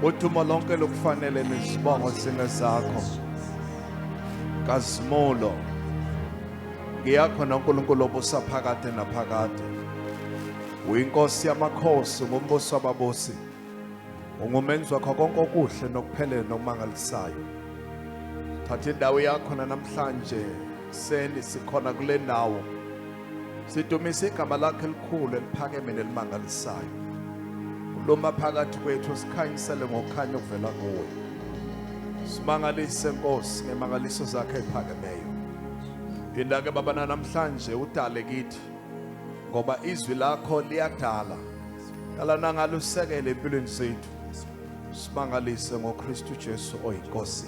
Udumo lonke lukufanele nesibongo singezakho. Kazimulo ngiyakho noNkulunkulu obusa phakade naphakade. Uyinkosi yamakhosi, ngumbuso wababusi. Ungumenzi wakho konke okuhle nokuphelele nokumangalisayo. Thatha indawo yakho namhlanje seni sikhona kule ndawo. Sidumise igama lakhe elikhulu eliphakeme nelimangalisayo. Uloma phakathi kwethu sikhanyisele ngokukhanya okuvela kuwe. Simangalise Nkosi ngemangaliso zakhe eziphakemeyo. Indake baba namhlanje udale kithi ngoba izwi lakho liyadala. Dala nangalusekele empilweni zethu. Simangalise ngoKristu Jesu oyinkosi.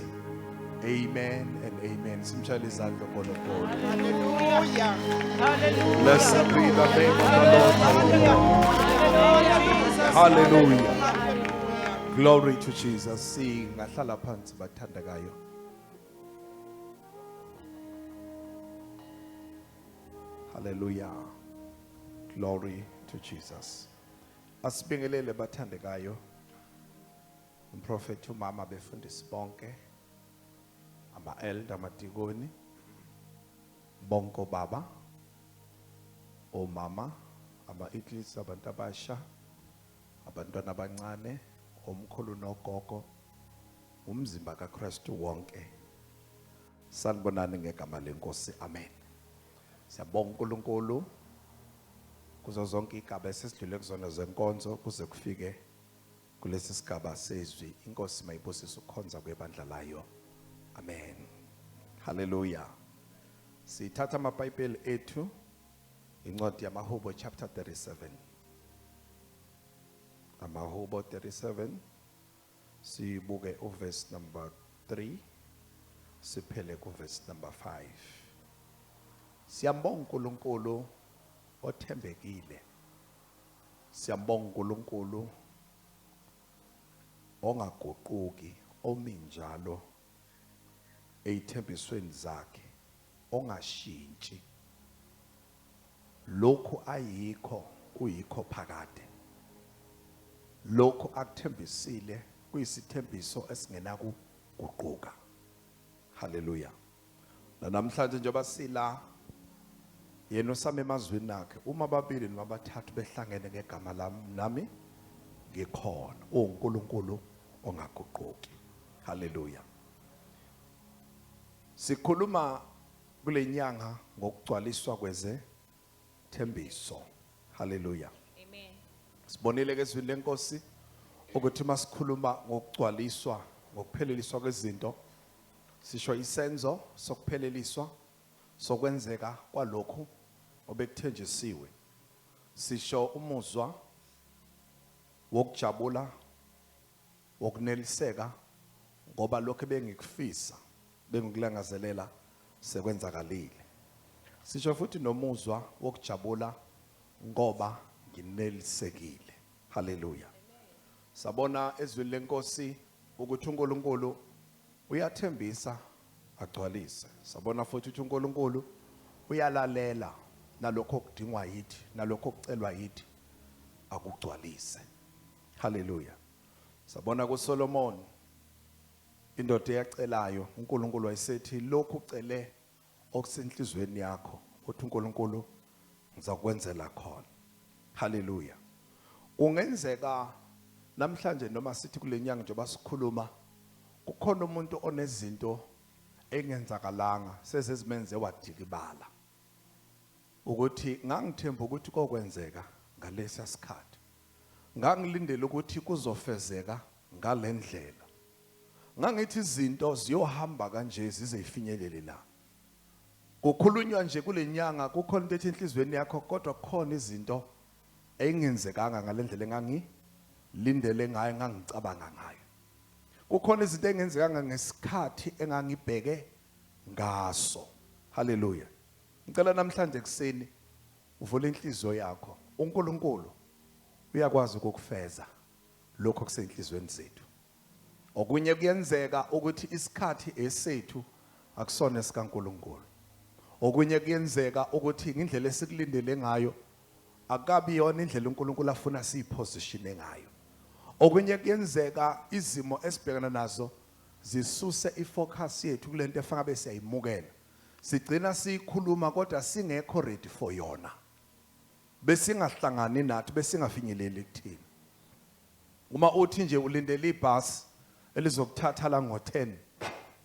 Amen and amen. Simshayele izandla ngoNkulunkulu. Hallelujah. Hallelujah. Blessed be the name of the Lord. Hallelujah. Glory to Jesus. Singahlala phansi bathandekayo. Hallelujah. Glory to Jesus. Asibingelele bathandekayo. Umprofeti umama befundisi bonke. Ama-elder amadikoni. Bonke baba. Omama. Ama-itlisi abantu abasha. Abantwana abancane. Omkhulu nogogo. Umzimba kaKristu wonke. Sanibonani ngegama lenkosi. Amen. Siyabonga uNkulunkulu kuzo zonke igaba esesidlule kuzona zenkonzo kuze kufike kulesi sigaba sezwi. Inkosi mayibusise ukukhonza kwebandla layo. Amen. Hallelujah. Sithatha amabhayibheli ethu incwadi yamaHubo chapter 37. AmaHubo 37 sibuke uverse number 3 siphele kuverse number 5. Siyambonga uNkulunkulu othembekile. Siyambonga uNkulunkulu ongaguquki, ominjalo eyithembisweni zakhe, ongashintshi. Lokhu ayikho uyikho phakade. Lokhu akuthembisile kuyisithembiso esingena kuguquka. Hallelujah. Namhlanje njengoba sila yena usame emazwini akhe, uma babili noma bathathu behlangene ngegama lami nami ngikhona. uNkulunkulu ongaguquki. Hallelujah. Sikhuluma kule nyanga ngokugcwaliswa kweze thembiso. Hallelujah. Amen. Sibonile ke ezwini lenkosi ukuthi masikhuluma ngokugcwaliswa, ngokupheleliswa kwezinto, sisho isenzo sokupheleliswa sokwenzeka kwalokho obekuthenjisiwe. Sisho umuzwa wokujabula, wokuneliseka ngoba lokho bengikufisa, bengikulangazelela sekwenzakalile. Sisho futhi nomuzwa wokujabula ngoba nginelisekile. Hallelujah. Sabona ezwini lenkosi ukuthi uNkulunkulu uyathembisa agcwalise. Sabona futhi ukuthi uNkulunkulu uyalalela nalokho okudingwa yithi, nalokho okucelwa yithi akugcwalise. Hallelujah. Sabona kuSolomon indoda eyacelayo uNkulunkulu wayesethi lokhu ucele okusenhlizweni yakho uthi uNkulunkulu ngizakwenzela khona. Hallelujah. Kungenzeka namhlanje noma sithi kule nyanga njengoba sikhuluma kukhona umuntu onezinto engenzakalanga sezimenze wadikibala ukuthi ngangithemba ukuthi kokwenzeka ngalesi sikhathi, ngangilindele ukuthi kuzofezeka ngalendlela, ngangithi izinto ziyohamba kanje zize ifinyelele la. Kukhulunywa nje kule nyanga kukhona into ethi enhlizweni yakho kodwa kukhona izinto engenzekanga ngalendlela engangilindele ngayo, ngangicabanga ngayo. Kukhona izinto engenzekanga ngesikhathi engangibheke ngaso. Hallelujah. Ngicela namhlanje kuseni uvule inhliziyo yakho. uNkulunkulu uyakwazi ukukufeza lokho kusenhlizweni zethu. Okunye kuyenzeka ukuthi isikhathi esethu akusona esikaNkulunkulu. Okunye kuyenzeka ukuthi indlela esikulindele ngayo akabi yona indlela uNkulunkulu afuna siyipositione ngayo. okunye kuyenzeka izimo esibhekana nazo zisuse ifocus yethu kulento efanga bese ayimukela sigcina sikhuluma kodwa singekho ready for yona besingahlangani nathi besingafinyeleli kuthina uma uthi nje ulindele ibhasi elizokuthatha la ngo10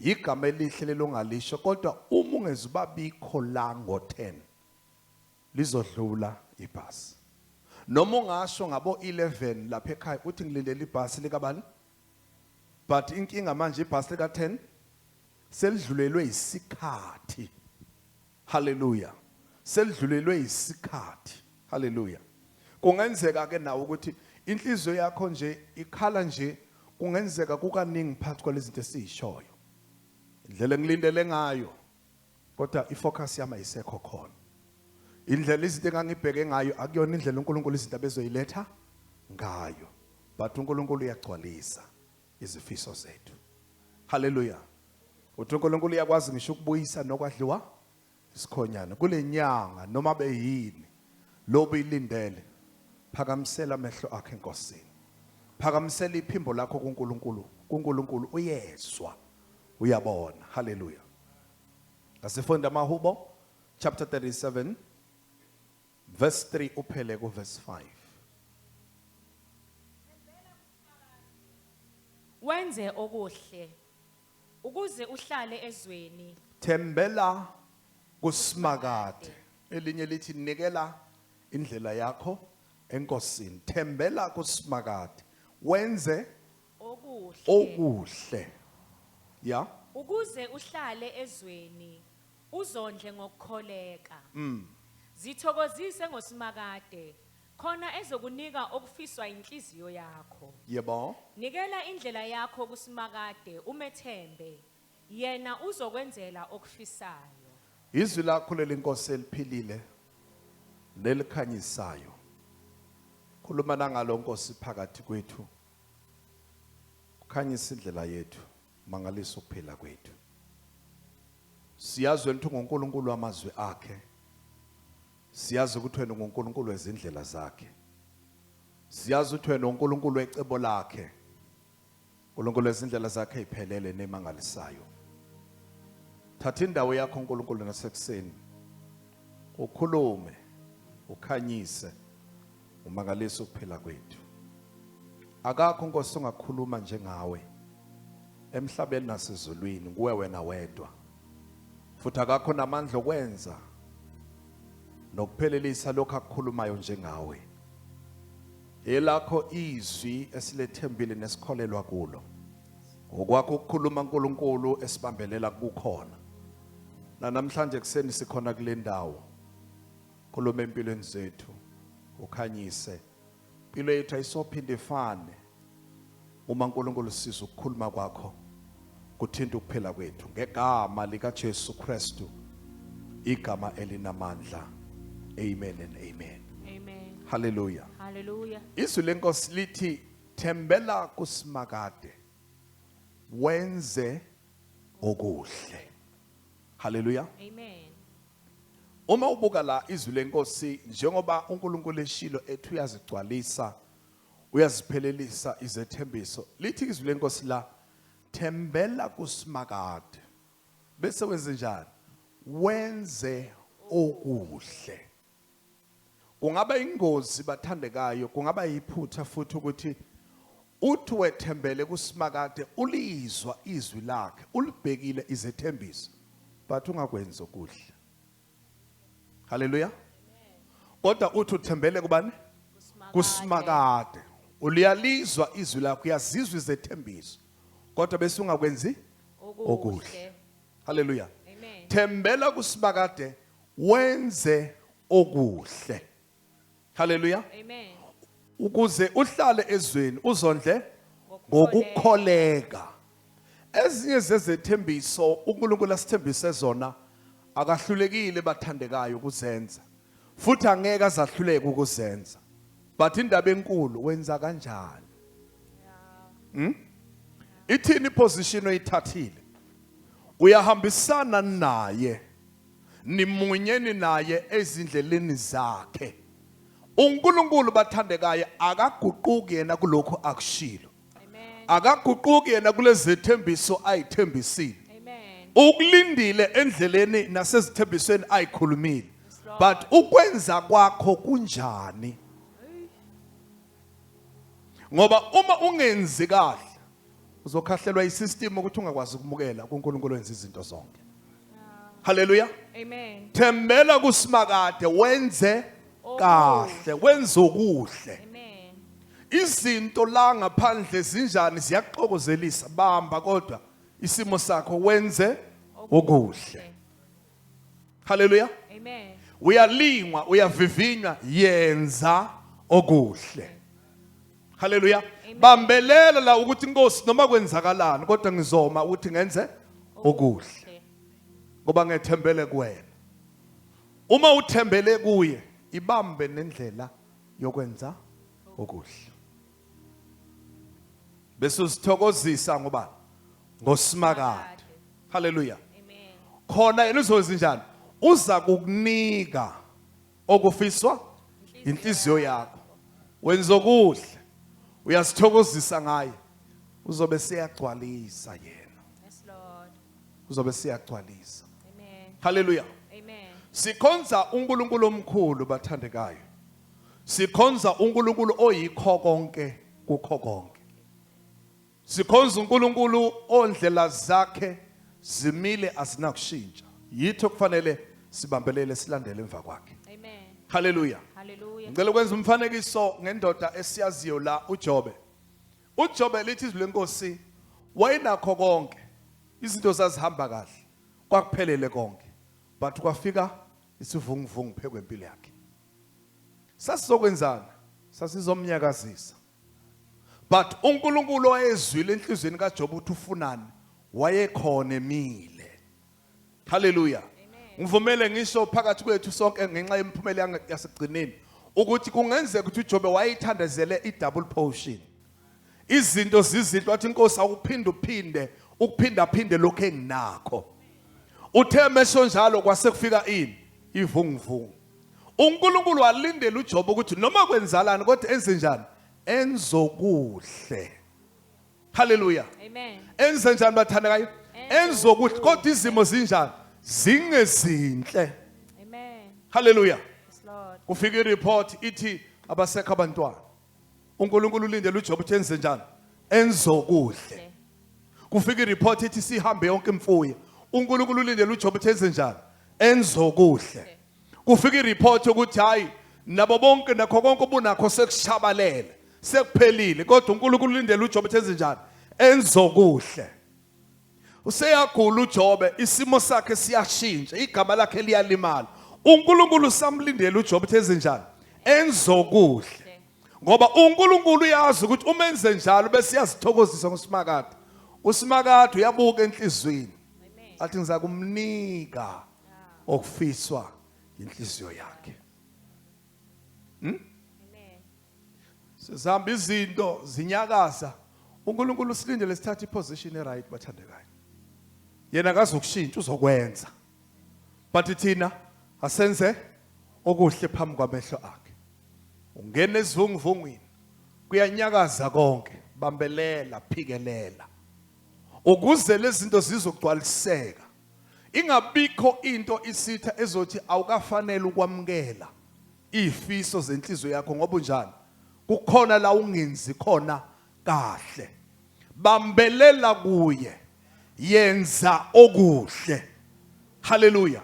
igama elihle lelongalisho kodwa uma ungezubabikho la ngo10 lizodlula ibhasi noma ungasho ngabo 11 lapha ekhaya uthi ngilindele ibhasi likabani but inkinga manje ibhasi lika10 selidlulelwe isikhathi haleluya selidlulelwe isikhathi haleluya kungenzeka ke nawe ukuthi inhliziyo yakho nje ikhala nje kungenzeka kukaningi phakathi kwalezinto esizishoyo indlela ngilindele ngayo kodwa ifocus yami ayisekho khona indlela izinto engangibheke ngayo akuyona indlela uNkulunkulu izinto abezoyiletha ngayo but uNkulunkulu uyagcwalisa izifiso zethu haleluya uthi uNkulunkulu uyakwazi ngisho ukubuyisa nokwadliwa isikhonyana kule nyanga noma beyini lobu ilindele phakamisela amehlo akhe enkosini phakamisela iphimbo lakho kuNkulunkulu uyezwa uyabona haleluya asifunda amahubo chapter 37 verse 3 uphele ku verse 5 wenze okuhle ukuze uhlale ezweni thembela kusimakade elinye lithi nikela indlela yakho enkosini thembela kusimakade wenze okuhle ya ukuze uhlale ezweni uzondle ngokukholeka zithokozise ngosimakade khona ezokunika okufiswa inhliziyo yakho yebo nikela indlela yakho kusimakade umethembe yena uzokwenzela okufisayo izwi lakho lelinkosi eliphilile nelikhanyisayo khuluma nangalo nkosi phakathi kwethu kukhanyisa indlela yethu mangalisa ukuphila kwethu siyazi ukuthi uNkulunkulu wamazwi akhe siyazi ukuthi wena uNkulunkulu wezindlela zakhe siyazi ukuthi wena uNkulunkulu wecebo lakhe uNkulunkulu wezindlela zakhe eziphelele nemangalisayo thatha indawo yakho uNkulunkulu nasekuseni ukhulume ukhanyise umangalisa ukuphila kwethu akakho Nkosi ongakhuluma njengawe emhlabeni nasezulwini kuwe wena wedwa futhi akakho namandla okwenza nokuphelelisa lokho akukhulumayo njengawe elakho izwi esilethembile nesikholelwa kulo okwakho ukukhuluma uNkulunkulu esibambelela kukhona namhlanje kuseni sikhona kule ndawo khuluma empilweni zethu ukhanyise impilo yethu ayisophinde ifane uma uNkulunkulu siza ukukhuluma kwakho kuthinta ukuphela kwethu ngegama lika Jesu Kristu igama elinamandla amen and amen amen hallelujah hallelujah izwi lenkosi lithi thembela kusimakade wenze okuhle hallelujah amen uma ubuka la izwi lenkosi njengoba uNkulunkulu eshilo ethu uyazigcwalisa uyaziphelelisa izethembiso lithi izwi lenkosi la thembela kusimakade bese wenze njani wenze okuhle kungaba ingozi bathandekayo kungaba yiphutha futhi ukuthi uthi wethembele kusimakade ulizwa izwi lakhe ulibhekile izethembiso but ungakwenza okuhle haleluya kodwa uthi uthembele kubani kusimakade uliyalizwa izwi lakho uyazizwa izethembiso kodwa bese ungakwenzi okuhle haleluya amen thembela kusimakade wenze okuhle haleluya amen ukuze uhlale ezweni uzondle ngokukholeka ezinye zezethembiso uNkulunkulu asithembise zona akahlulekile bathandekayo ukuzenza futhi angeke azahluleke ukuzenza but indaba enkulu wenza kanjani ithini position oyithathile uyahambisana naye nimunyeni naye ezindleleni zakhe uNkulunkulu bathandekayo akaguquki yena kulokho akushilo. Amen. Akaguquki yena kulezithembiso ayithembisile. Amen. Ukulindile endleleni nasezithembisweni ayikhulumile. Lord. But ukwenza kwakho kunjani? Ngoba uma ungenzi kahle uzokhahlelwa isystem ukuthi ungakwazi ukumukela kuNkulunkulu wenza izinto zonke. Hallelujah. Amen. Thembela kuSimakade wenze kahle, wenze okuhle. Amen. Izinto la ngaphandle zinjani ziyaxokozelisa bamba kodwa isimo sakho wenze okuhle. Hallelujah. Amen. Uyalingwa, uyavivinywa, yenza okuhle. Hallelujah. Bambelela la ukuthi Nkosi noma kwenzakalani kodwa ngizoma ukuthi ngenze okuhle. Ngoba ngethembele kuwena. Uma uthembele kuye, ibambe nendlela yokwenza okuhle. Bese usithokozisa ngoba ngoSimakade. Hallelujah. Amen. Khona yena uzowenza njani? Uza kukunika okufiswa inhliziyo yakho. Wenza okuhle. Uyasithokozisa ngaye. Uzobe siyagcwalisa yena. Yes, Lord. Uzobe siyagcwalisa. Amen. Hallelujah. Amen. Sikhonza uNkulunkulu omkhulu bathandekayo. Sikhonza uNkulunkulu oyikho konke kukho konke. Sikhonza uNkulunkulu ondlela zakhe zimile azinakushintsha. Yitho kufanele sibambelele silandele emva kwakhe. Amen. Hallelujah. Hallelujah. Ngicela ukwenza umfanekiso ngendoda esiyaziyo la uJobe. uJobe lithi izwi lenkosi wayinakho konke. Izinto zazihamba kahle. Kwakuphelele konke. But kwafika isivunguvungu phekwe impilo yakhe. Sasizokwenzana, sasizomnyakazisa. But uNkulunkulu wayezwile enhlizweni kaJobe ukuthi ufunani, wayekhona emile. Hallelujah. Ngivumele ngisho phakathi kwethu sonke ngenxa yemphumela yasigcineni ukuthi kungenzeka ukuthi uJobe wayithandazele idouble portion. Izinto zizinto wathi inkosi awuphinde uphinde ukuphinda phinde lokho enginakho. Uthe mesho njalo kwase kufika ini ivunguvungu. uNkulunkulu walindela uJobe ukuthi noma kwenzalani kodwa enze njani enzokuhle. Hallelujah. Amen. Enze njani bathandekayo? Enzokuhle kodwa izimo zinjani zingezinhle. Amen. Hallelujah. Yes, Lord. Kufika ireport ithi abasekho abantwana. uNkulunkulu ulindele uJobe ukuthi enze njani enzokuhle. Kufika ireport ithi sihambe yonke imfuyo. uNkulunkulu ulindele uJobe ukuthi enze njani enzokuhle. Kufika ireport ukuthi hayi nabo bonke nakho konke obunakho sekushabalele sekuphelile kodwa uNkulunkulu ulindele uJobe ukuthi enze njani enzokuhle. Useyagula uJobe, isimo sakhe siyashintsha, igama lakhe liyalimala. uNkulunkulu samlindele uJobe ukuthi enze njani enzokuhle. Ngoba uNkulunkulu uyazi ukuthi uma enze njalo bese iyazithokozisa ngoSimakade. uSimakade uyabuka enhlizweni. Athi ngiza kumnika okufiswa inhliziyo yakhe. Amen. Sizihamba izinto zinyakaza. uNkulunkulu usilindele sithathe iposition eright bathandekayo. Yena akazokushintsha uzokwenza. But thina asenze okuhle phambi kwamehlo akhe. Ungena esivunguvungwini kuyanyakaza konke, bambelela, phikelela. Ukuze lezi zinto zizogcwaliseka. Ingabikho into isitha ezothi awukafanele ukwamukela izifiso zenhliziyo yakho ngoba unjani? Kukhona la ungenzi khona kahle. Bambelela kuye. Yenza okuhle. Hallelujah.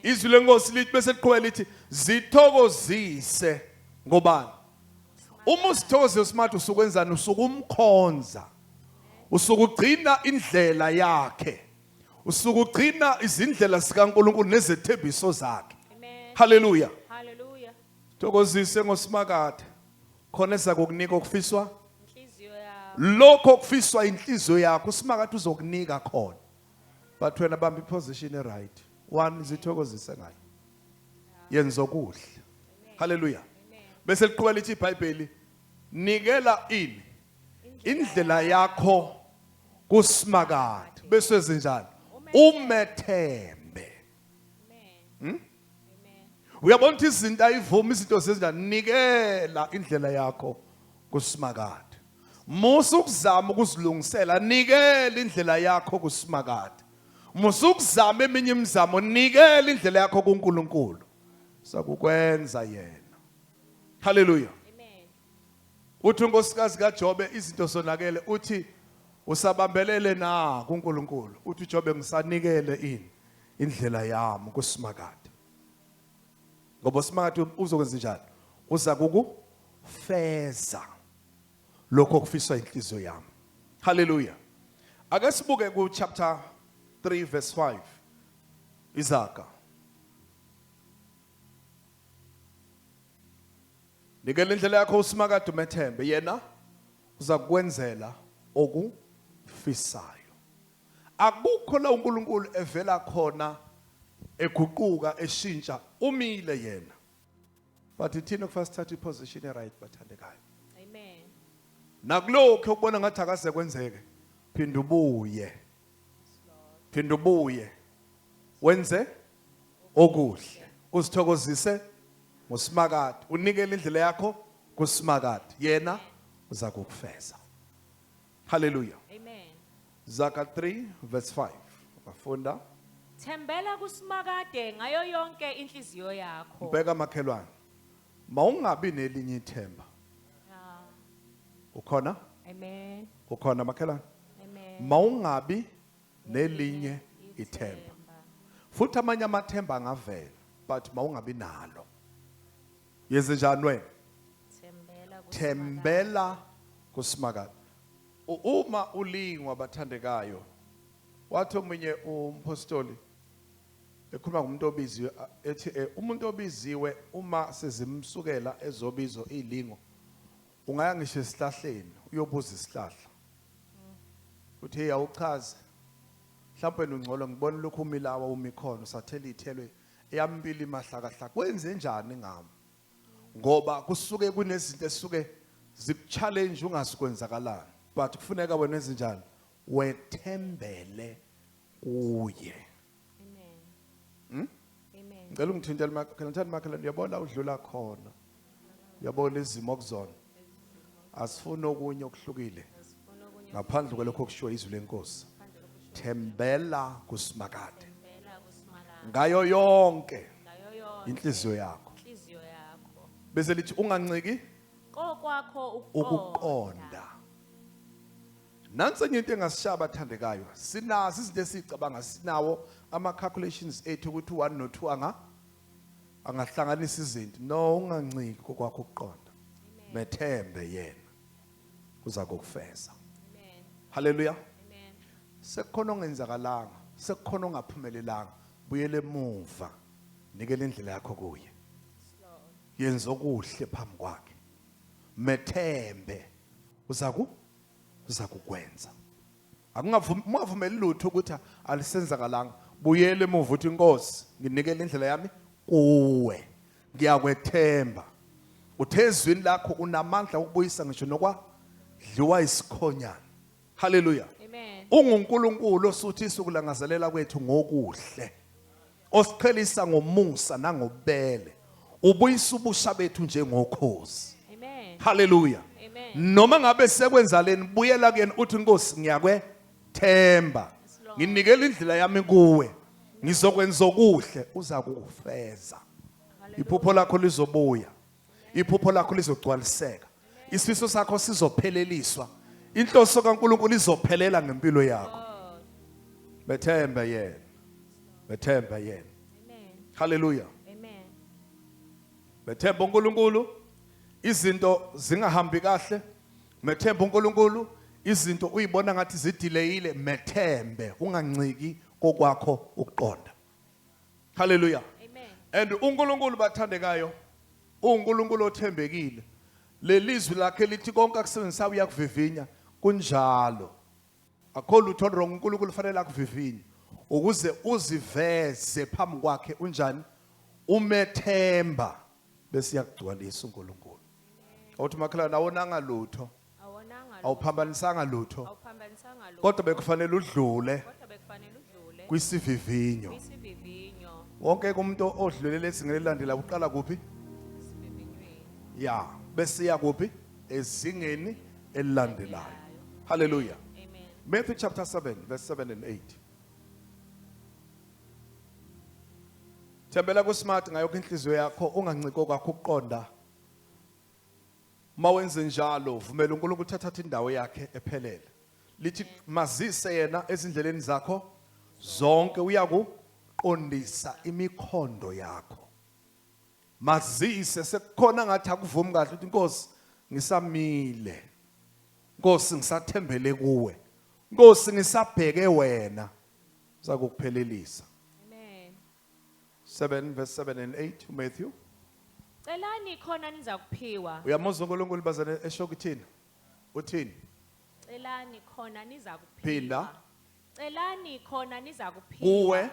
Izwi lenkosi lithi bese liqhubeka lithi zithokozise ngobani? Uma usithokozisa uSimakade usukwenzana usukumkhonza. Usukugcina indlela yakhe. Usukugcina izindlela zikaNkulunkulu nezethembiso zakhe. Amen. Hallelujah. Hallelujah. Thokozise ngoSimakade. Khona ezakukunika okufiswa. Inhliziyo yakho. Lokho okufiswa inhliziyo yakho uSimakade uzokunika khona. But wena bamba iposition eright. One zithokozise ngayo. Yenza okuhle. Hallelujah. Bese liqhubeka lithi iBhayibheli nikela ini indlela yakho kuSimakade bese wenze njani umethembe. Amen. Uyabona ukuthi izinto ayivumi izinto sezinikela indlela yakho kusimakade. Musu ukuzama ukuzilungisela nikela indlela yakho kusimakade. Musu ukuzama eminye imizamo nikela indlela yakho kuNkulunkulu. Sakukwenza yena. Hallelujah. Amen. Uthi unkosikazi kaJobe izinto sonakele uthi usabambelele na kuNkulunkulu. Uthi uJobe ngisanikele indlela yami kusimakade. Ngoba usimakade uzokwenza njalo. Uza kukufeza lokho okufiswa inhliziyo yami. Hallelujah. Ake sibuke ku chapter 3 verse 5. Izaga. Nikela indlela yakho usimakade umethembe yena uza kukwenzela okufisayo. Akukho la uNkulunkulu evela khona eguquka eshintsha umile yena. But ithina kufanele sithathe iposition right bathandekayo. Amen. Nakulokho ukubona ngathi akase kwenzeke phinda ubuye. Phinda ubuye wenze okuhle uzithokozise ngosimakade unikele indlela yakho kusimakade yena uza kukufeza. Hallelujah. Amen. Zaka 3 verse 5. Bafunda Thembela kusimakade ngayo yonke inhliziyo yakho. bheka makhelwane. Mawungabi nelinye ithemba. Ah, Ukhona? amen. Ukhona makhelwane? Amen. Mawungabi nelinye ithemba. Futhi amanye amathemba angavela but mawungabi nalo. Yenze njani wena? Thembela kusimakade. Thembela kusimakade. Uma ulingwa bathandekayo wathi omunye umpostoli ekhuluma ngomuntu obiziwe ethi umuntu obiziwe uma sezimsukela ezobizo ilingo ungaya ngisho esihlahleni uyobuza isihlahla uthi hey awuchaze mhlawumbe ungcolo ngibona lokhu umilawa umikhono sathela ithelwe eyambili mahlakahlaka kwenze njani ngami ngoba kusuke kunezinto esuke zikuchallenge ungasikwenzakalana but kufuneka wena ezinjani wethembele kuye. Amen. Amen. Ngicela ungithintele makhelwane uyabona udlula khona. Uyabona izimo okuzona. Asifuni okunye okuhlukile Sifuna okunye ngaphandle kwalokho okushiwo izwi lenkosi. Thembela kusimakade thembela kusimakade. ngayo yonke Ngayo yonke inhliziyo yakho. inhliziyo yakho. Bese lithi unganciki Kokwakho ukuqonda. Nansi enye into engasishaya bathandekayo. Sinazo izinto esicabanga sinawo ama calculations ethu ukuthi 1 no 2 angahlanganisa izinto. No unganciki kokwakho ukuqonda. Methembe yena. Uza kukufeza. Amen. Hallelujah. Amen. Sekukhona ongenzakalanga, sekukhona ongaphumelelanga, buyele emuva. Nikele indlela yakho kuye. Lord. Yenza okuhle phambi kwakhe. Methembe uza kukwenza. Akungavumeli lutho ukuthi alisenzakalanga. Buyele emuva uthi Nkosi, nginikele indlela yami kuwe. Ngiyakwethemba. Uthezwini lakho unamandla ukubuyisa ngisho nokwadliwa isikhonyana. Hallelujah. Amen. UNkulunkulu osuthisa ukulangazelela kwethu ngokuhle. Osiqhelisa ngomusa nangobele. Ubuyisa ubusha bethu njengokhozi. Amen. Hallelujah. Amen. Noma ngabe sekwenza leni buyela kuyena uthi Nkosi ngiyakwethemba. Lord. Nginikela indlela yami kuwe. Ngizokwenza okuhle uza kukufeza. Iphupho lakho lizobuya. Iphupho lakho lizogcwaliseka. Isifiso sakho sizopheleliswa. Inhloso kaNkulunkulu izophelela ngempilo yakho. Lord. Bethembe yena. Bethembe yena. Amen. Hallelujah. Amen. Bethemba uNkulunkulu izinto zingahambi kahle. Methemba uNkulunkulu izinto uyibona ngathi zidelayile methembe unganciki kokwakho ukuqonda. Hallelujah. Amen. And uNkulunkulu bathandekayo uNkulunkulu othembekile. Lelizwi lakhe lithi konke akusebenzisa uyakuvivinya kunjalo. Akho lutho wrong uNkulunkulu fanele akuvivinye ukuze uziveze phambi kwakhe unjani umethemba bese yakugcwalisa uNkulunkulu. Awuthi makhala nawonanga lutho Awonanga awuphambanisanga lutho awuphambanisanga lo. kodwa bekufanele udlule Kodwa bekufanele udlule kwisivivinyo. kwisivivinyo. Wonke umuntu odlulela ezingeni elilandela uqala kuphi? Ya, bese iya kuphi? Ezingeni elilandelayo. Hallelujah. Amen. Matthew chapter 7 verse 7 and 8. Thembela kuSmart ngayo inhliziyo yakho unganciko kwakho ukuqonda. Mawenze njalo vumela uNkulunkulu uthatha indawo yakhe ephelele. Lithi mazise yena ezindleleni zakho zonke uyakuqondisa imikhondo yakho. Mazise sekukhona ngathi akuvumi kahle uthi Nkosi ngisamile. Nkosi ngisathembele kuwe. Nkosi ngisabheke wena. Uzakuphelelisa. Amen. 7 verse 7 and 8 Matthew. Celani khona niza kuphiwa. Uyamuzwa uNkulunkulu bazane esho kuthini? Uthini? Celani khona niza kuphiwa. Phinda. Celani khona niza kuphiwa. Kuwe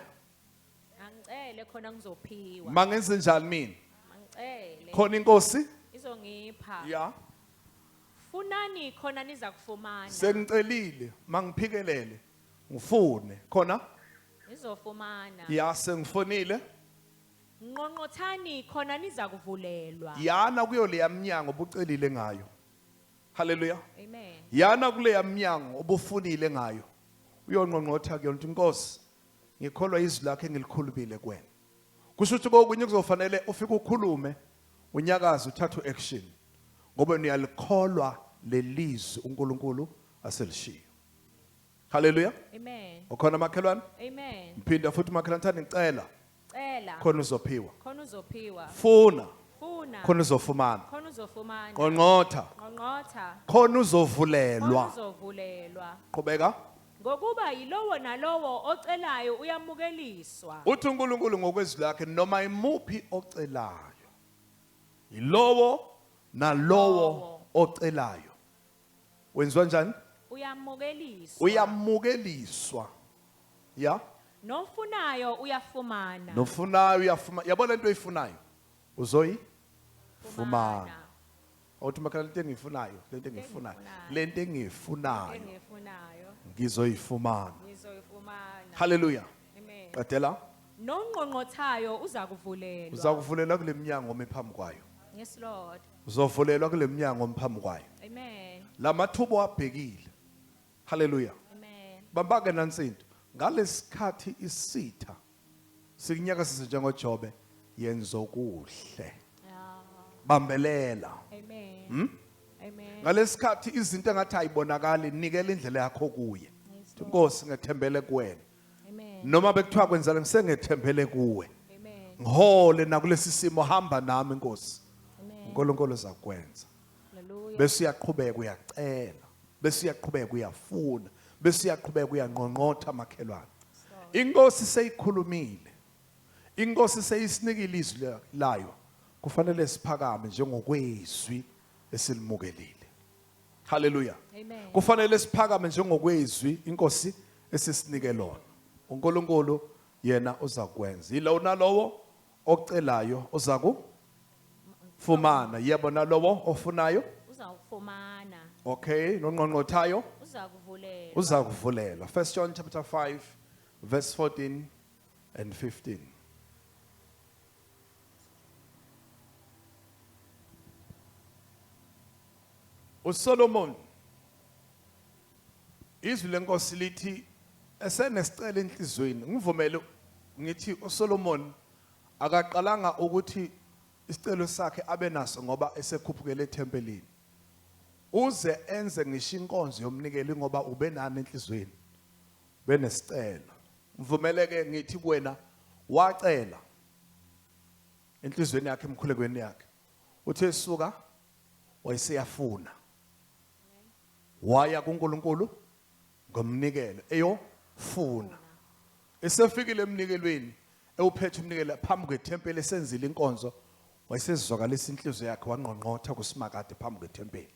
Angicele khona ngizophiwa. mangenze njani mina? Angicele Khona inkosi? izongipha. Ya. Funani khona niza kufumana. Sengicelile mangiphikelele. Ngifune. Khona? Nizofumana. Ya sengifonile. Nqonqothani khona niza kuvulelwa. Yana kuyo le yaminyango obucelile ngayo. Hallelujah. Amen. Yana kule yaminyango obufunile ngayo. Uyonqonqotha kuyona uthi Nkosi ngikholwa izwi lakhe ngilikhulumile kuwena. Kusho ukuthi kokunye kuzofanele ufike ukhulume unyakaze uthathe action. Ngoba niyalikholwa lelizwi uNkulunkulu aselishiyo. Hallelujah. Amen. Ukhona makhelwane? Amen. Mphinda futhi makhelwane thani ngicela Cela khona uzophiwa. khona uzophiwa. Funa Funa khona uzofumana. khona uzofumana. Qonqotha Nqonqotha khona khona uzovulelwa. uzovulelwa. Qhubeka. Ngokuba yilowo nalowo ocelayo uyamukeliswa. Uthi uNkulunkulu ngokwezwi lakhe noma imuphi ocelayo. Yilowo nalowo ocelayo. Wenziwa njani? Uyamukeliswa. Uyamukeliswa. Ya? Nofunayo uyafumana. Nofunayo uyafumana. Yabona into oyifunayo. Uzoyifumana. Awuthi makhala lento engiyifunayo, lento engiyifunayo. Lento engiyifunayo Engifunayo ngizoyifumana. ngizoyifumana. Hallelujah. Amen. Qedela. Nonqonqothayo uza kuvulelwa. Uzakuvulelwa kule minyango omephambi kwayo. Yes Lord. Uzovulelwa kule minyango omephambi kwayo. Amen. Lamathubo abhekile. Hallelujah. Amen. Bambake nansinto. Ngalesikhathi isitha sikunyakasise njengoJobe yenza okuhle. Yeah. Bambelela. Amen. Amen. Ngalesikhathi izinto engathi ayibonakali nikela indlela yakho kuye. Yes, Lord. Inkosi ngethembele kuwena. Amen. Noma bekuthiwa kwenzala ngisengethembele kuwe. Amen. Ngihole nakulesi simo hamba nami Inkosi. Amen. uNkulunkulu uzakwenza. Hallelujah. Bese uyaqhubeka uyacela. Bese uyaqhubeka uyafuna. Bese uyaqhubeka uyanqonqotha makhelwane. Inkosi seyikhulumile. Inkosi seyisinikile izwi layo. Kufanele siphakame njengokwezwi esilimukelile. Hallelujah. Amen. Kufanele siphakame njengokwezwi inkosi esisinike lona. uNkulunkulu yena uzakwenza. Yilo nalowo ocelayo uzakufumana. Yebo nalowo ofunayo. Uzawufumana. Okay, nonqonqothayo Uzakuvulelwa. uzakuvulelwa. 1 John chapter 5 verse 14 and 15. uSolomon izwi lenkosi lithi esenesicelo enhlizweni. Ngivumele ngithi uSolomon akaqalanga ukuthi isicelo sakhe abe naso ngoba esekhuphukele ethempelini. Uze enze ngisho inkonzo yomnikeli ngoba ube nani enhlizweni. Benesicelo. Mvumeleke ngithi kuwena wacela enhlizweni yakhe emkhulekweni yakhe. Uthe suka wayeseyafuna. Waya kuNkulunkulu ngomnikelo eyofuna. Esefikile emnikelweni ewuphethe umnikelo phambi kwethempeli esenzile inkonzo wayesezizwakalisa inhliziyo yakhe wangqongqotha kusimakade phambi kwethempeli.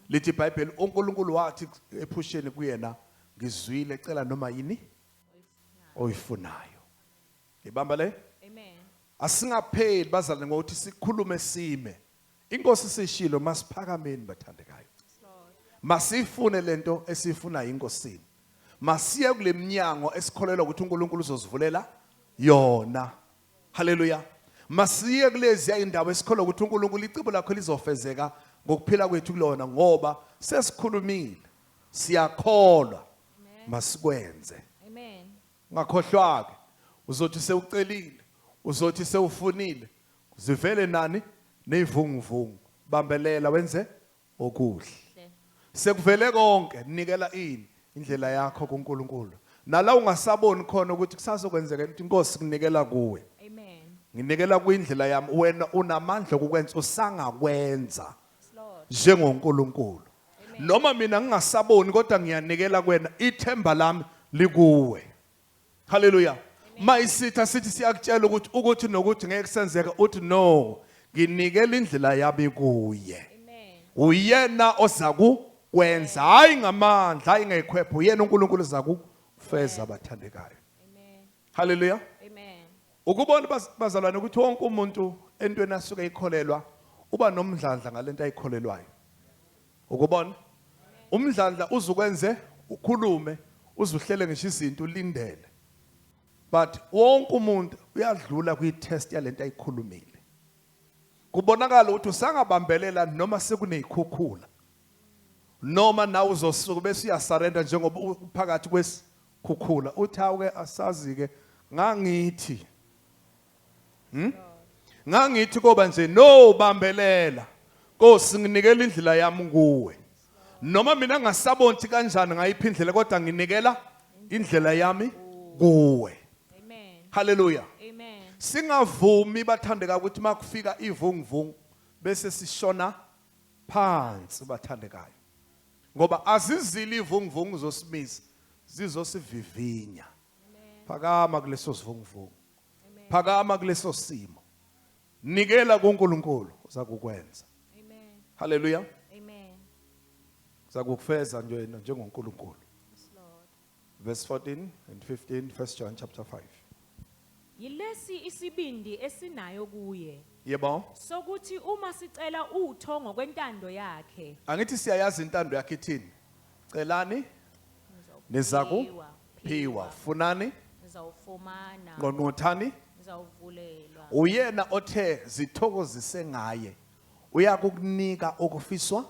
Lithi iBhayibheli uNkulunkulu wathi ephusheni kuyena ngizwile ecela noma yini oyifunayo. Ngibamba le? Amen. Asingapheli bazalwane ngokuthi sikhulume sime. Inkosi sishilo masiphakameni bathandekayo. Yes, Lord. Masifune lento esifuna inkosini. Masiye kule minyango esikholelwa ukuthi uNkulunkulu uzosivulela yona. Hallelujah. Masiye kulezi indawo esikholwa ukuthi uNkulunkulu icebo lakho lizofezeka ngokuphila kwethu kulona ngoba sesikhulumile. Siyakholwa. Masikwenze. Amen. Ngakhohlwa ke uzothi sewucelile, uzothi sewufunile, zivele nani nezivunguvungu, bambelela wenze okuhle. Sekuvele konke nikela indlela yakho kuNkulunkulu. Nala ungasaboni khona ukuthi kusazokwenzeka into Inkosi kunikela kuwe. Amen. Nginikela kuindlela yami wena unamandla okukwenza usangakwenza Yes, Lord. njengoNkulunkulu. Noma mina ngingasaboni kodwa ngiyanikela kuwena ithemba lami likuwe. Hallelujah. Mayisitha sithi siyakutshela ukuthi nokuthi ngeke kusenzeka uthi no nginikela indlela yabi kuye. Amen. Uyena ozakukwenza hayi ngamandla hayi ngekhwepho uyena uNkulunkulu ozakufeza abathandekayo. Amen. Hallelujah. Amen. Ukubona bazalwane ukuthi wonke umuntu entweni asuke ikholelwa uba nomdlandla ngalento ayikholelwayo. Ukubona umdlandla uzukwenze ukhulume uzuhlele ngisho izinto ulindele. But wonke umuntu uyadlula kwi-test yalento ayikhulumile. Kubonakala ukuthi usangabambelela noma sekunezikhukhula. Noma nawe uzosuka bese uyasurrender njengoba uphakathi kwesikhukhula. Uthi awuke asazi ke ngangithi. Ngangithi koba nje no bambelela. Nkosi nginikela indlela yami kuwe. Noma mina ngasabonthi kanjani ngayiphi indlela kodwa nginikela indlela yami kuwe. Amen. Hallelujah. Amen. Singavumi bathandeka ukuthi makufika ivunguvungu bese sishona phansi bathandekayo. Ngoba azizili ivunguvungu zosimisa zizosivivinya. Phakama kuleso sivunguvungu. Phakama kuleso simo. Nikela kuNkulunkulu uzakukwenza. Amen. Hallelujah. Amen. Uzakufeza njengoNkulunkulu. Yes, Lord. Verse 14 and 15, 1 John chapter 5. Yilesi isibindi esinayo kuye. Yebo. Sokuthi uma sicela utho ngokwentando yakhe. Angithi siyayazi intando yakhe ithini. Celani nizakuphiwa. Funani Nizawufumana. ngonqothani. Nizawuvulelwa. Uyena othe zithokozise ngaye. Uyakukunika okufiswa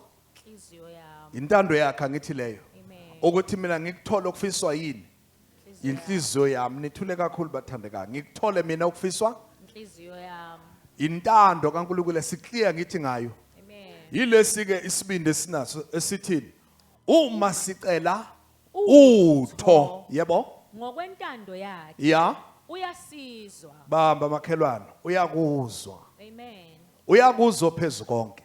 Inhliziyo yami. intando yakhe angithi leyo. Amen. Ukuthi mina ngikuthole okufiswa yini. Inhliziyo yami nithule kakhulu bathandeka. Ngikuthole mina okufiswa Inhliziyo yami. intando kaNkulunkulu esikliya ngithi ngayo. Amen. Yilesi ke isibindi esinaso esithini uma sicela utho yebo Ngokwentando yakhe. ya Uyasizwa. bamba makhelwana uyakuzwa Amen. uyakuzwa phezulu konke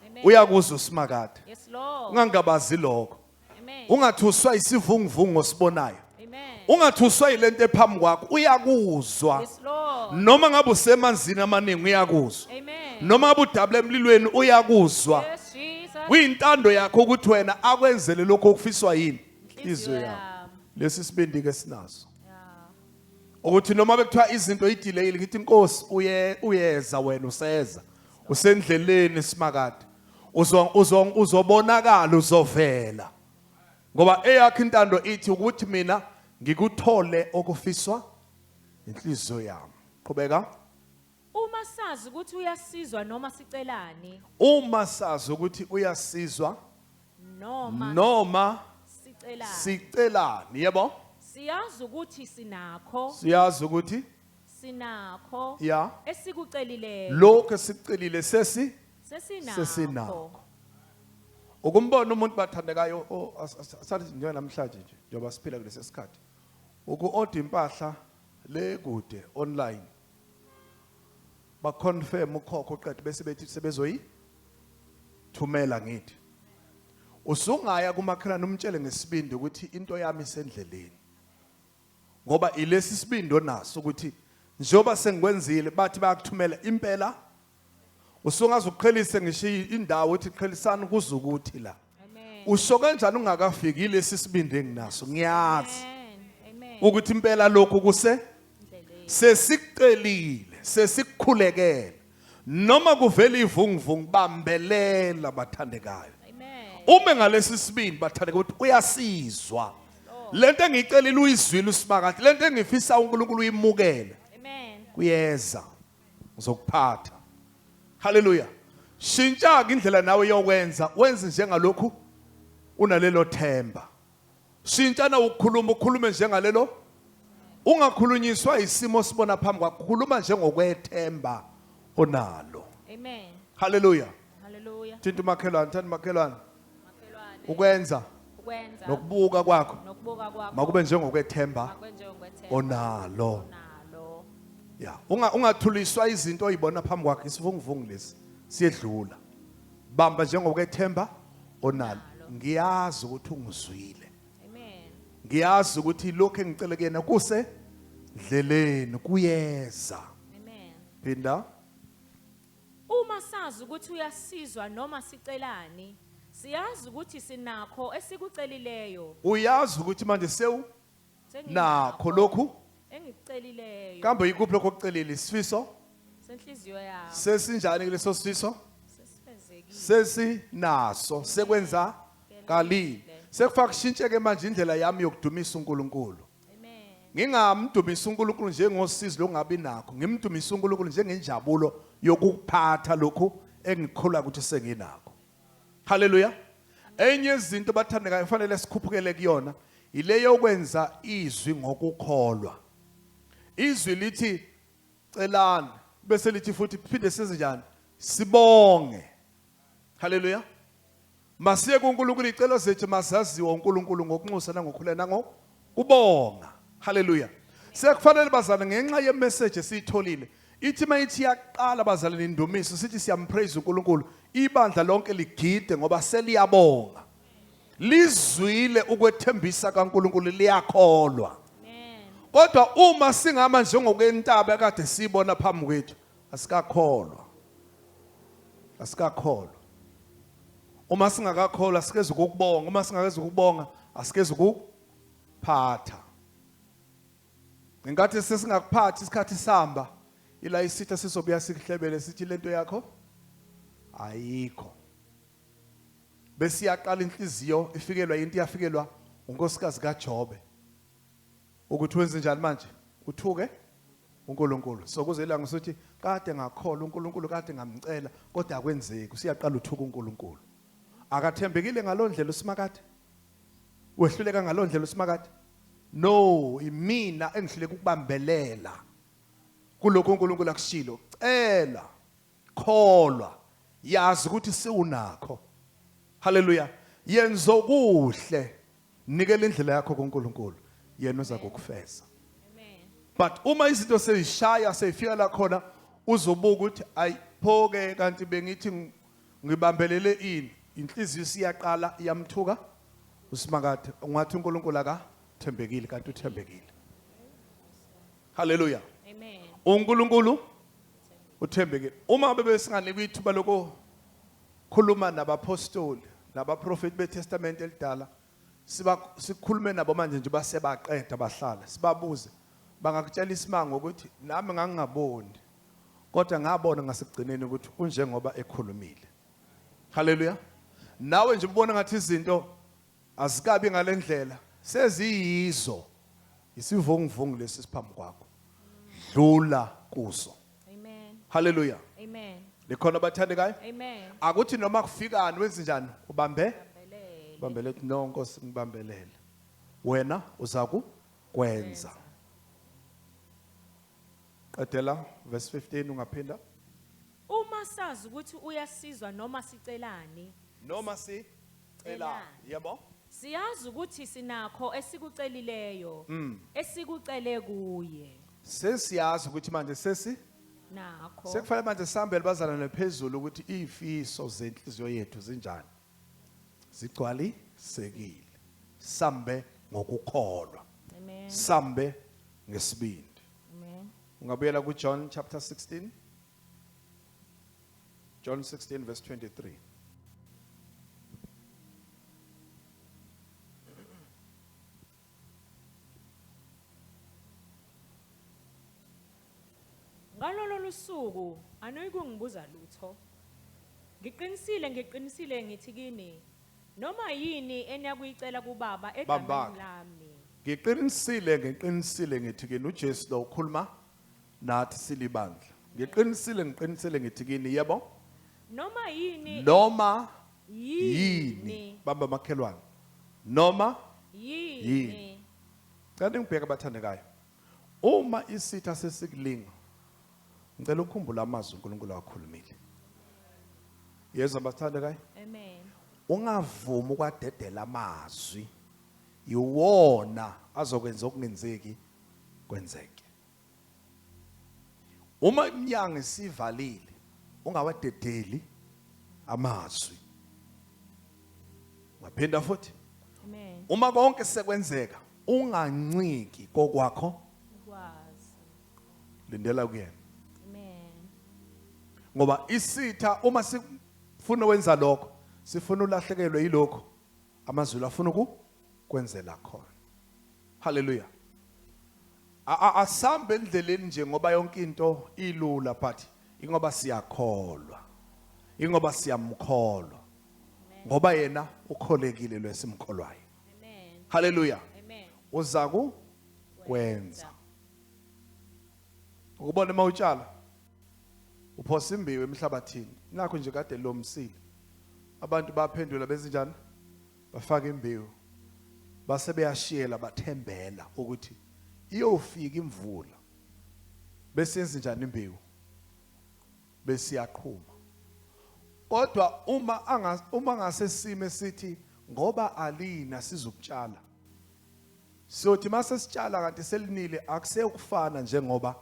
Amen. uyakuzwa usimakade Yes, Lord. ungangabazi lokho Amen. ungathuswa isivunguvungu osibonayo Amen. ungathuswa ilento ephambi kwakho uyakuzwa Yes, Lord. noma ngabe usemanzini amaningi uyakuzwa Amen. noma ngabe udabule emlilweni uyakuzwa Yes, Jesus. kuyintando yakho ukuthi wena akwenzele lokho okufiswa yini Inhliziyo inhliziyo yakho yami. lesi sibindi ke sinaso Yeah. ukuthi noma bekuthiwa izinto idelay ngithi inkosi uyeza wena useza usendleleni simakade uzobonakala uzovela ngoba eyakho intando ithi ukuthi mina ngikuthole okufiswa inhliziyo yami qhubeka Uma sazi ukuthi uyasizwa noma sicelani uma sazi ukuthi uyasizwa noma noma sicelani sicelani yebo siyazi ukuthi siyazi ukuthi sinakho ya esikucelileyo lokho esicelile sesinakho sesinakho ukumbona umuntu bathandekayo asathi njengoba namhlanje nje njengoba siphila kulesi sikhathi uku-order impahla le kude online ba confirm ukhokho uqede bese bethi sebezoyithumela ngithi usungaya kumakhelwane umtshele ngesibindi ukuthi into yami isendleleni ngoba ilesi sibindi onaso ukuthi njengoba sengikwenzile bathi bayakuthumela impela usungaze uqhelise ngisho indawo uthi qhelisana kuzukuthi la Amen. usho kanjani ungakafiki lesi sibindi enginaso ngiyazi Amen. ukuthi impela lokhu kuse Indleleni. sesicelile sesikhulekela noma kuvela ivunguvungu bambelela bathandekayo Amen. uma ngalesi sibindi bathandeka ukuthi uyasizwa lento engiyicelile uyizwile usibakade lento engifisa uNkulunkulu uyimukele Amen. kuyeza ngizokuphatha. Hallelujah. Shintsha indlela nawe yokwenza, wenze njengalokhu unalelo themba. Shintsha na ukhulume njengalelo. Ungakhulunyiswa isimo sibona phambi kwakho, khuluma njengokwethemba onalo. Amen. Hallelujah. Hallelujah. Thinta umakhelwane, thanda umakhelwane. Makhelwane. Ukwenza Ukwenza nokubuka kwakho nokubuka kwakho makube njengokwethemba makwenze ngokwethemba onalo. onalo. Yeah, ungathuliswa izinto oyibona phambi kwakho, isivunguvungu lesi siyedlula. Bamba njengokwethemba onalo. Ngiyazi ukuthi ungizwile. Amen. Ngiyazi ukuthi lokho engicela kuyena kuse dleleni kuyeza. Amen. Phinda. Uma sazi ukuthi uyasizwa noma sicelani, siyazi ukuthi sinakho esikucelileyo. Uyazi ukuthi manje nakho Senginakho lokhu engikucelileyo. kambe yikuphi lokho okucelile isifiso Senhliziyo yakho. sesinjani kuleso sifiso Sesifezekile. sesinaso sekwenza kalini sekufaka kushintsheke manje indlela yami yokudumisa uNkulunkulu. Amen. Ngingamdumisa uNkulunkulu njengosizi longabi nakho, ngimdumisa uNkulunkulu njengenjabulo yokuphatha lokhu engikholwa ukuthi senginakho. Hallelujah. Enye izinto bathandekayo kufanele sikhuphukele kuyona ile yokwenza izwi ngokukholwa. Izwi lithi celani bese lithi futhi phinde senze njani? Sibonge. Hallelujah. Masiye kuNkulunkulu icelo zethu masaziwe uNkulunkulu ngokunxusa nangokukhulena ngokubonga. Hallelujah. Sekufanele bazalwane ngenxa ye message esiyitholile. Ithi mayithi yaqala bazalwane indumiso sithi siyampraise uNkulunkulu. Ibandla lonke ligide ngoba seliyabonga. Lizwile ukwethembisa kaNkulunkulu liyakholwa. Amen. Kodwa uma singama njengokwentaba kade sibona phambi kwethu asikakholwa. Asikakholwa. Uma singakakholwa asikeze ukubonga, uma singakeze ukubonga asikeze ukuphatha. Ngenkathi sesingakuphathi isikhathi sihamba ila isitha sizobuya sikuhlebele sithi lento yakho ayikho. Bese iyaqala inhliziyo ifikelwa into yafikelwa unkosikazi kaJobe. Ukuthi wenze njani manje? Uthuke uNkulunkulu. So kuze ilanga sokuthi kade ngakholwa uNkulunkulu kade ngamcela kodwa akwenzeki. Usiyaqala uthuka uNkulunkulu. Akathembekile ngalondlela uSimakade? Wehluleka ngalondlela uSimakade? No, imina engihluleka ukubambelela kulokho uNkulunkulu akushilo. Cela, kholwa, yazi ukuthi siwunakho. Hallelujah. Yenza okuhle, nikela indlela yakho kuNkulunkulu, yena uza kukufeza. Amen. But uma izinto sezishaya seyifika la khona uzobuka ukuthi ayiphoke kanti bengithi ngibambelele ini, inhliziyo siyaqala iyamthuka uSimakade. Ungathi uNkulunkulu akathembekile kanti uthembekile. Hallelujah. Amen. uNkulunkulu uthembekile. Uma bebesinganikwa ithuba lokukhuluma nabapostoli nabaprofeti beTestament elidala, sikhulume nabo manje nje basebaqeda bahlala, sibabuze bangakutshela isimanga ukuthi nami ngangingaboni kodwa ngabona ngasekugcineni ukuthi unjengoba ekhulumile. Hallelujah. Nawe nje ubona ngathi izinto azikabi ngalendlela, seziyizo isivunguvungu lesi siphambi kwakho. Dlula kuso. Amen. Hallelujah. Amen. Likhona bathandekayo? Amen. Akuthi noma kufikani wenze njani ubambe Bambelele. bambelele no Nkosi ngibambelele. Wena uza kukwenza. Qedela verse 15 ungaphinda. Uma sazi ukuthi uyasizwa noma sicelani, Noma si cela yebo. siyazi ukuthi sinakho esikucelileyo, esikucele kuye. Sesiyazi ukuthi manje Nakho. sekufanele manje sihambele bazalwane phezulu ukuthi izifiso zenhliziyo yethu zinjani. Zigcwalisekile. Sambe ngokukholwa. Amen. Sambe ngesibindi. Amen. Ungabuyela ku John chapter 16. John 16 verse 23. Ngalolo lusuku anoyikungibuza lutho. Ngiqinisile ngithi kini, noma yini eniyakuyicela kuBaba egameni Bambaka. lami. Ngiqinisile ngithi ke uJesu lo ukhuluma nathi silibandla. Ngiqinisile ngithi kini yebo. noma yini Noma yini yini bamba makhelwane. Noma yini yini. Kanti ngibheka abathandekayo. Uma isitha sesikulinga. Ngicela ukukhumbula amazwi uNkulunkulu awakhulumile. Yezwa abathandekayo. amen Ungavumi ukwadedela amazwi. Iwona azokwenza okungenzeki kwenzeke. Uma iminyango isivalile ungawadedeli amazwi. Ngaphinda futhi amen uma konke sekwenzeka unganciki kokwakho ukwazi lindela kuyena. amen Ngoba isitha uma sifuna wenza lokho sifuna ulahlekelwe yilokho amazwi afuna ukukwenzela khona. Hallelujah. Asambe endleleni nje ngoba yonke into ilula but ingoba siyakholwa. Ingoba siyamkholwa. Ngoba yena ukholekile lwesimkholwayo. amen Hallelujah. amen Uza kwenza. Ukubona mawutshala uphosa imbewu emhlabathini. Nakho nje kade lomsile. Abantu baphendula bezinjani? Bafaka imbewu. Base beyashiyela bathembela ukuthi iyofika imvula. Bese yenza njani imbewu? Bese iyaqhuma. Kodwa uma ngase sime sithi ngoba alina sizokutshala. Siyothi mase sitshala kanti selinile akuseyokufana njengoba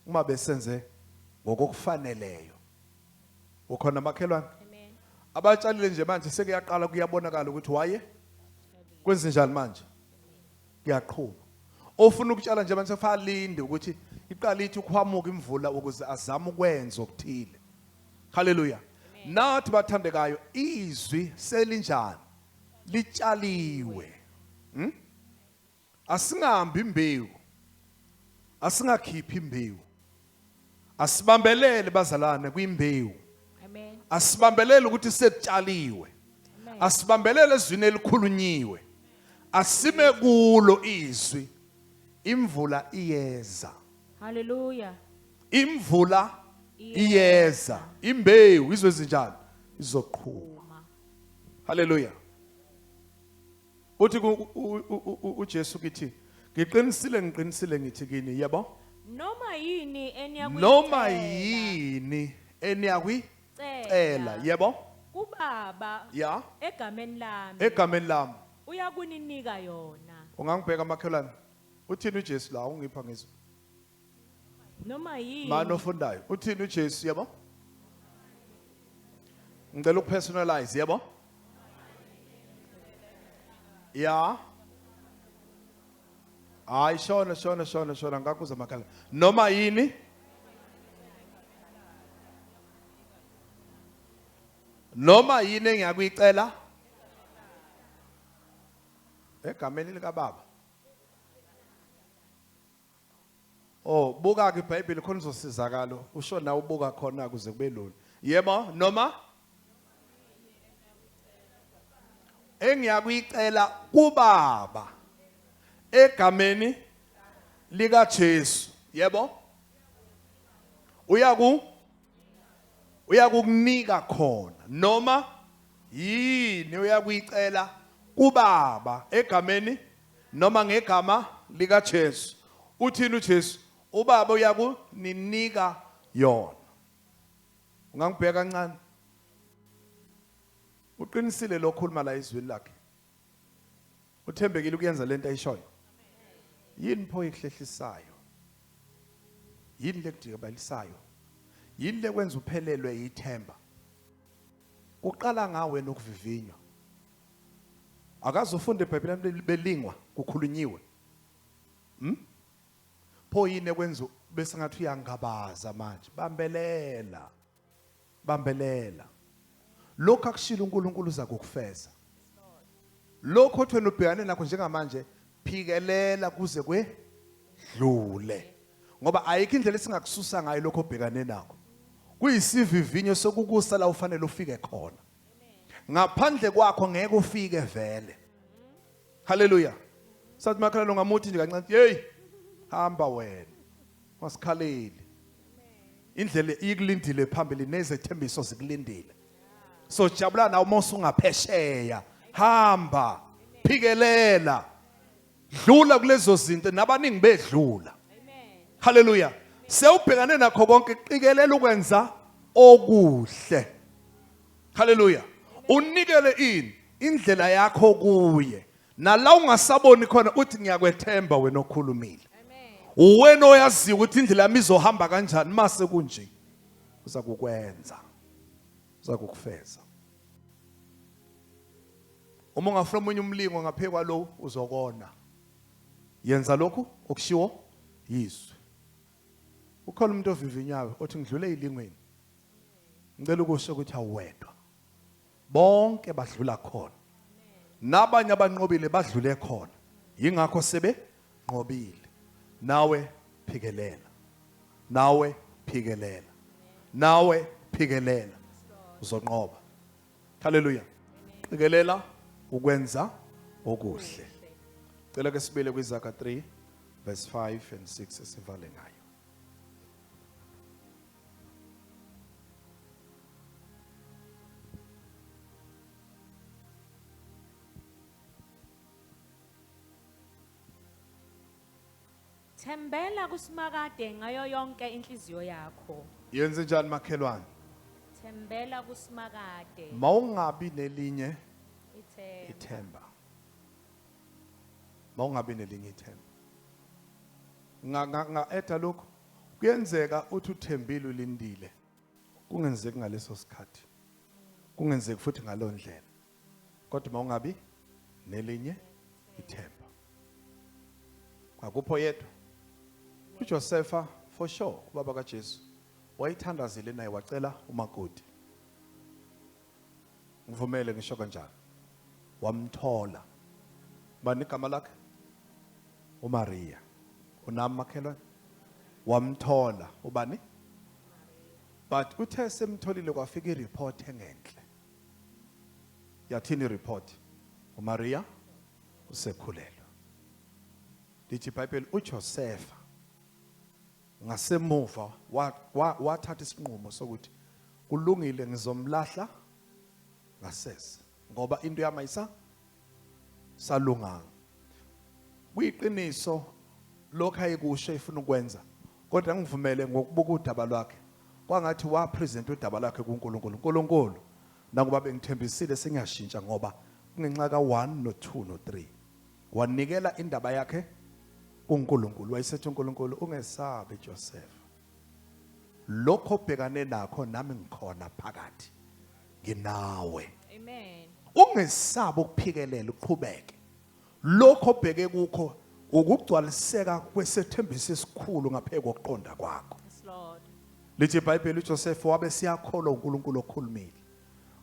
uma besenze ngokufaneleyo. Ukhona makhelwane? amen Abatshalile nje manje sekuyaqala kuyabonakala ukuthi waye kwenze njani manje? Kuyaqhuma. Ofuna ukutshala nje manje kufanele alinde ukuthi iqala ithi ukuhwamuka imvula ukuze azame ukwenza okuthile. Hallelujah. Nathi bathandekayo izwi selinjani? Litshaliwe. Asingahambi imbewu. Asingakhiphi imbewu. Asibambelele bazalwane kwimbewu. amen Asibambelele ukuthi sekutshaliwe. amen Asibambelele ezwini elikhulunyiwe. Asime kulo izwi. Imvula iyeza. hallelujah Imvula iyeza. Imbewu izwe zinjani? Izoqhuma. uma Hallelujah. Uthi uJesu kithi ngiqinisile ngithi kini yebo. noma yini Noma yini eniyakuyicela yebo. kubaba Ya egameni lami egameni lami. uyakuninika yona Ungangibheka makhelwane. Uthini uJesu la ungipha ngizwe. noma yini Mani ofundayo. Uthini uJesu yebo? Ngicela ukupersonalize yebo? Ya. Hayi shona ngakuzwa makhala. Noma yini? Noma yini engiyakuyicela? Egameni lika baba. Oh, buka ke iBhayibheli khona uzosizakala. Usho nawe ubuka khona kuze kube lula. Yebo, noma engiyakuyicela kubaba egameni lika Jesu. Yebo? Uyakukunika khona noma yini uyakuyicela kubaba egameni noma ngegama lika Jesu. Uthini uJesu? Ubaba uyakuninika yona. Ungangibheka kancane. Uqinisile lokhuluma la izwini lakhe. Uthembekile ukuyenza lento ayishoyo. Yini pho ikuhlehlisayo? Yini lekudikabalisayo? Yini lekwenza uphelelwe yithemba? Uqala ngawe nokuvivinywa. Akaze ufunde iBhayibheli belingwa kukhulunyiwe. Pho yini ekwenza bese ngathi uyangabaza manje? Bambelela. Lokho akushilo uNkulunkulu uza kukufeza. Lokho othi wena ubhekane nakho njengamanje phikelela kuze kwedlule. Ngoba ayikho indlela esingakususa ngayo lokho obhekane nakho. Kuyisivivinyo sokukusa la ufanele ufike khona. Ngaphandle kwakho ngeke ufike vele. Hallelujah. Sathi makhala ngamuthi nje kancane, hey, hamba wena. Wasikhaleli. indlela ikulindile phambili nezethembiso zikulindile. So jabula nawe mose ungaphesheya, hamba, phikelela, dlula kulezo zinto nabaningi bedlula. Hallelujah. Sewubhekane nakho konke, qikelela ukwenza okuhle. Hallelujah. Unikele indlela yakho kuye. Nala ungasaboni khona uthi ngiyakwethemba wena okhulumile. Wena oyaziyo ukuthi indlela yami izohamba kanjani mase kunje. Uza kukwenza. Uza kukufeza. Uma ungafuna umunye umlingo ngaphekwa lo uzokona. Yenza lokhu okushiwo yizwi. Ukhona umuntu ovivinyayo othi ngidlule ezilingweni. Ngicela ukusho ukuthi awedwa. Bonke badlula khona. Nabanye abanqobile badlule khona. Yingakho sebe nqobile. Nawe phikelela. Nawe phikelela. Nawe phikelela. Uzonqoba. Hallelujah. Phikelela ukwenza okuhle. Cela ke sibele kwiZaga 3 verse 5 and 6 esivale ngayo. Thembela kusimakade ngayo yonke inhliziyo yakho. Yenze njani makhelwane? Thembela kusimakade. Mawungabi nelinye Ithemba. ithemba. Mawungabi nelinye ithemba. Nga lokho kuyenzeka uthi uthembile ulindile. Kungenzeki ngaleso sikhathi. Kungenzeki futhi ngalondlela. Kodwa mawungabi nelinye ithemba. Akupho yedwa. uJosepha for sure ubaba kaJesu wayithandazile naye wacela umakoti. Ngivumele ngisho kanjalo. Wamthola. Bani igama lakhe? uMaria. Unami makhelwane? Wamthola. Ubani? But uthe semtholile kwafika ireport engenhle. Yathini report? uMaria usekhulelwe. Lithi iBhayibheli uJosepha ngasemuva wathatha isinqumo sokuthi kulungile ngizomlahla ngasese ngoba into yamayisa salunganga. Kuyiqiniso lokho ayikusho efuna ukwenza kodwa ngivumele ngokubuka udaba lwakhe kwangathi wapresent udaba lwakhe kuNkulunkulu. uNkulunkulu nakuba bengithembisile sengiyashintsha ngoba kungenxa ka1 no2 no3 wanikela indaba yakhe uNkulunkulu. Wayesethi uNkulunkulu ungesabe Joseph. Lokho bhekane nakho nami ngikhona phakathi. Nginawe. Amen. Ungesabe ukuphikelela uqhubeke. Lokho bheke kukho ukugcwaliseka kwesethembiso esikhulu ngaphezulu kokuqonda kwakho. Yes Lord. Lithi iBhayibheli uJoseph wabe siyakholwa uNkulunkulu okhulumile.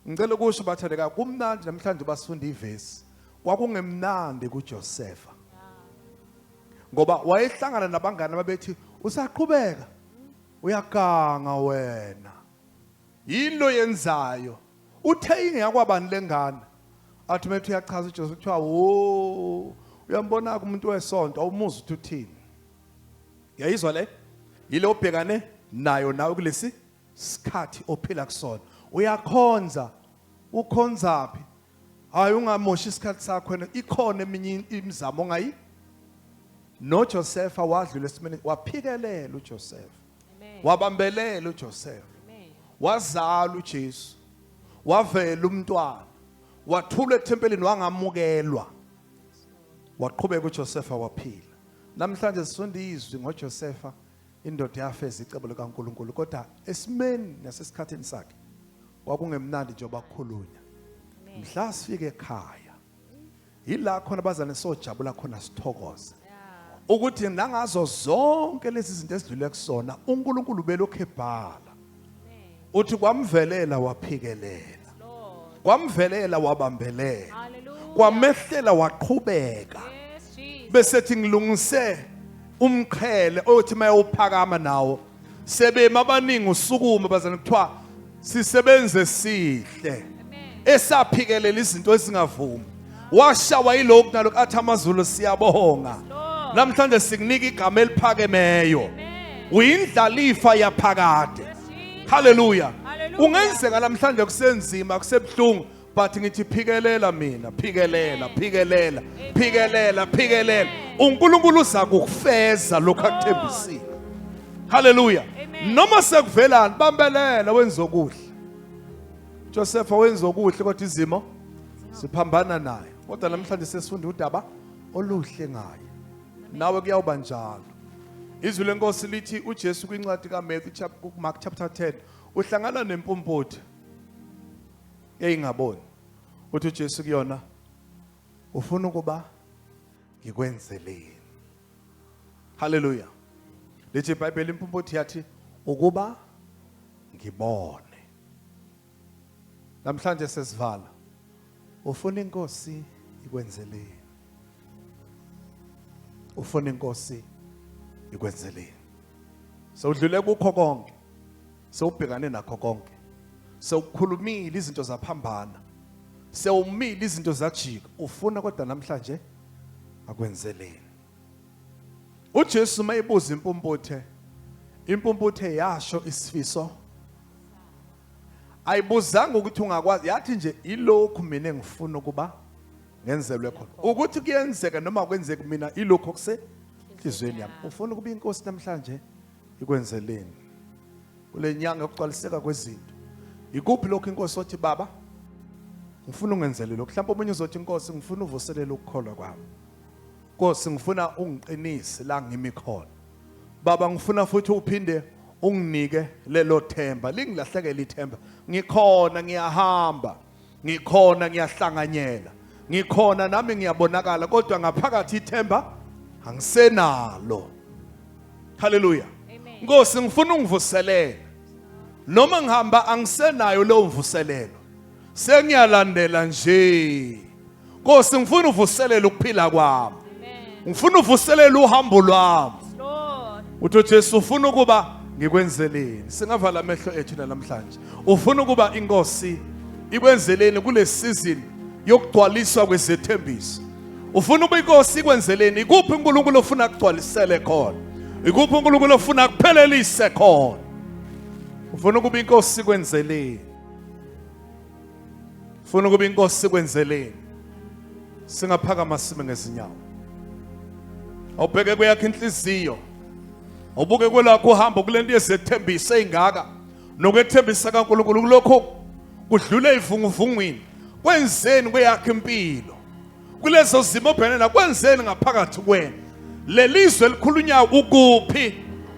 Ngicela ukusho bathandeka kumnandi namhlanje basifunda ivesi. Kwakungemnandi kuJoseph. Ngoba wayehlangana nabangane ababethi usaqhubeka uyaganga wena. Yilo yenzayo. Uthe ingeyakwabani lengane. Athi methu uyachaza uJoseph kuthiwa wo uyambona umuntu wesonto awumuzi ukuthi uthini. Yayizwa le? Yile obhekane nayo nawe kulesi sikhathi ophila kusona. Uyakhonza ukhonzaphi? Hayi ungamoshi isikhathi sakho ikhona eminye imizamo ongayi. No Joseph wadlula esimeni waphikelela uJoseph. Amen. Wabambelela uJoseph. Amen. Wazala uJesu. Wavela umntwana. Wathula ethempelini wangamukelwa. Waqhubeka uJoseph waphila. Namhlanje sifunda izwi ngoJoseph indoda yafeza icebo likaNkulunkulu kodwa esimeni nasesikhathini sakhe kwakungemnandi nje obakhulunya. Mhla sifike ekhaya yila khona bazane sojabula khona sithokoze. Ukuthi nangazo zonke lezi zinto ezidlule kusona uNkulunkulu belokhu ebhala. Uthi kwamvelela waphikelela. Kwamvelela wabambelela. Hallelujah. Kwamehlela waqhubeka. Yes Jesus. Besethi ngilungise umqhele othi mayawuphakama nawo sebema abaningi usukuma bazana kuthiwa sisebenze sihle esaphikelela izinto ezingavumi washawa yilokhu nalokho athi amazulu siyabonga namhlanje sikunika igama eliphakemeyo uyindlalifa yaphakade. Jesus. Hallelujah. Hallelujah. Ungenzeka namhlanje kusenzima kusebuhlungu but ngithi phikelela mina, phikelela, phikelela, phikelela, phikelela. uNkulunkulu uza kukufeza lokho akuthembisile. Hallelujah. Amen. Noma sekuvelani bambelela wenza okuhle. Joseph wenza okuhle kodwa izimo siphambana naye. Kodwa namhlanje sesifunda udaba oluhle ngaye. Nawe kuyawuba njalo. Izwi lenkosi lithi uJesu kwincwadi kaMatthew Mark chapter 10 uhlangana nempumputhi eyingaboni. Uthi uJesu kuyona ufuna ukuba ngikwenzeleni. Hallelujah. Lithi iBhayibheli impumputhi yathi ukuba ngibone. Namhlanje sesivala. Ufuna inkosi ikwenzeleni. Ufuna inkosi ikwenzeleni. Sewudlule kukho konke. Sewubhekane nakho konke. Sewukhulumile izinto zaphambana. Sewumile izinto zakujika. Ufuna kodwa namhlanje akwenzeleni. uJesu mayibuza impumputhe yasho isifiso. Ayibuzanga ukuthi ungakwazi, yathi nje ilokhu mina engifuna ukuba ngenzelwe khona. Ukuthi kuyenzeka noma kwenzeka mina ilokho okusenhlizweni yami. Ufuna ukuba inkosi namhlanje ikwenzeleni. Kule nyanga yokuqaliseka kwezinto. Ikuphi lokho inkosi othi baba ngifuna ungenzele lokho. Mhlawumbe omunye uzothi inkosi ngifuna uvuselele ukukholwa kwami. Nkosi ngifuna ungiqinise la ngimi khona. Baba ngifuna futhi uphinde unginike lelo themba, lingilahlekele ithemba. Ngikhona ngiyahamba, ngikhona ngiyahlanganyela, ngikhona nami ngiyabonakala kodwa ngaphakathi ithemba angisenalo. Hallelujah. Amen. Nkosi ngifuna ungivuselele. Noma ngihamba angisenayo leyo mvuselelo. Sengiyalandela nje. Nkosi ngifuna uvuselele ukuphila kwami. Amen. Ngifuna uvuselele uhambo lwami. Lord. Uthi Jesu ufuna ukuba ngikwenzeleni. Singavala amehlo ethu namhlanje. Ufuna ukuba inkosi ikwenzeleni kule season yokugcwaliswa kwezethembiso. Ufuna ukuba inkosi ikwenzeleni ikuphi uNkulunkulu ofuna ukugcwalisele khona. Ikuphi uNkulunkulu ofuna kuphelelise khona. Ufuna ukuba inkosi ikwenzeleni. Ufuna ukuba inkosi ikwenzeleni. Singaphakama sime ngezinyawo. Awubheke kweyakho inhliziyo. Awubuke kwelakho uhamba kulento yezethembiso ezingaka. Nokwethembisa kaNkulunkulu lokho kudlule ivunguvungwini. Kwenzeni kweyakho impilo. Kulezo zimo obhekene kwenzeni ngaphakathi kwena. Lelizwe elikhulunywa ukuphi?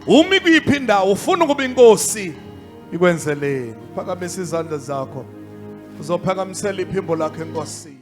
Umi kuyiphi indawo ufuna ukuba inkosi ikwenzeleni. Phakamisa izandla zakho. Uzophakamisela iphimbo lakho enkosini.